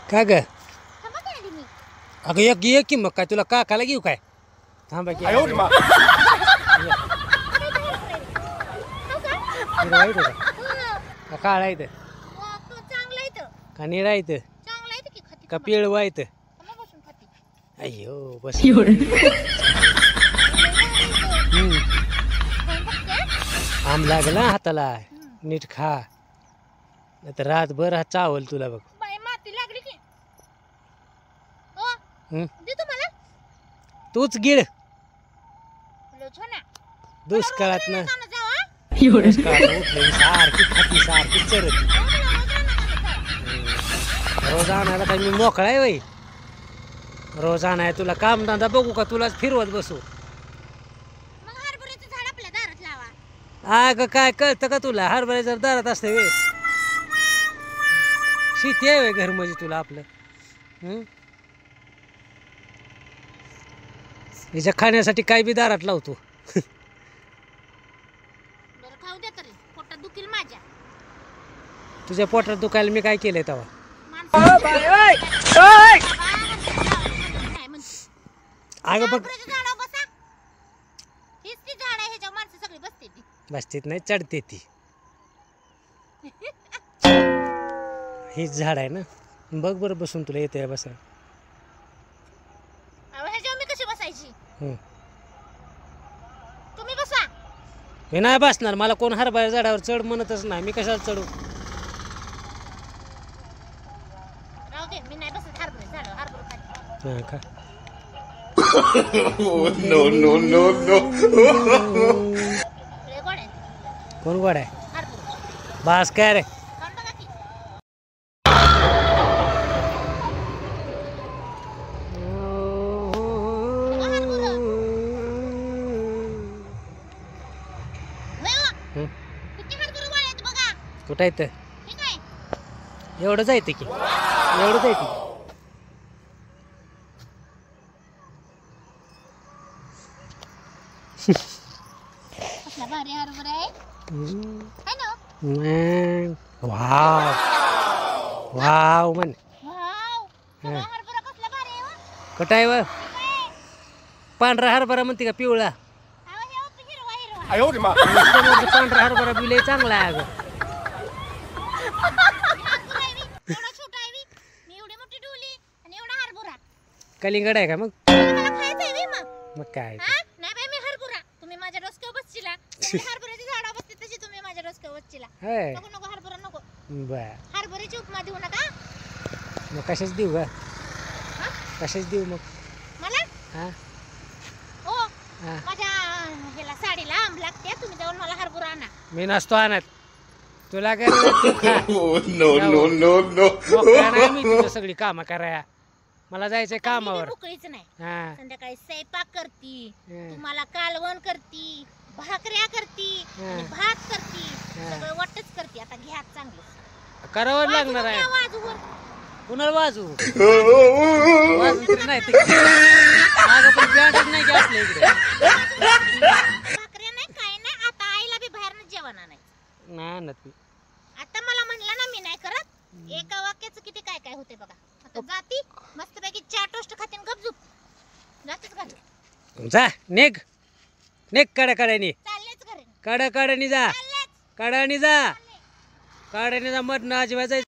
का ग अगं एक ये की मग काय तुला काकाला घेऊ काय थांबा की हिरवा आहे तो का काळा आहे का निळा आहे का पिळवा आहे अय्यो बस आम लागला हाताला नीट खा नाही तर रातभर हा चावल तुला बघ तूच गिळ दुष्काळात ना सारखी खाती सारखी चरत रोज आणायला काय मी मोकळा आहे बाई रोज आणाय तुला कामधंदा बघू का तुलाच फिरवत बसू अगं काय कळतं का तुला हरभऱ्याच्या दारात असते वे शेती आहे घर म्हणजे तुला आपलं हिच्या खाण्यासाठी काय बी दारात लावतो तुझ्या पोटात दुखायला मी काय केलंय तेव्हा अगं बघ बसतीत नाही चढते ती हीच झाड आहे ना बघ बरं बसून तुला येते बसा मी नाही बसणार मला कोण हरभऱ्या झाडावर चढ म्हणतच नाही मी कशाला चढू का कोण गोड आहे बास काय रे कुठं आहे तर एवढंच आहे की एवढंच आहे की वाव वाव म्हण कुठं आहे व पांढरा हरभरा म्हणते का पिवळा पांढरा हरभरा बिले चांगला आहे अगं कलिंगड आहे का मग मग काय हरभऱ्याची उपमा देऊ नका मग कशाच देऊ ग कशाच देऊ मग मला हो माझ्या ह्याला साडीला आंब लागते तुम्ही जाऊन मला हरभरा आणा मी नसतो आणत तुला काय मी तुझं सगळी कामं कराया मला जायचंय कामावर मोकळीच नाही संध्याकाळी स्वयंपाक करती तुम्हाला कालवण करती भाकऱ्या करती भात करती सगळं वाटच करती आता घ्या चांगलं करावं लागणार आहे कुणाला वाजू नाही पण बँडच नाही की आपल्या इकडे भाकऱ्या नाही काय नाही आता आईला बी बाहेरच जेवण आणायचं नाही आणत मी आता मला म्हणलं ना मी नाही करत एका वाक्याचं किती काय काय होते बघा आता जाती मस्तपैकी 4 टोस्ट खातीन गपचूप जातीच घरी जा निघ निघ कड्याने चाललेच घरी कड्याने जा कड्याने जा मधनं अजिबात जायचं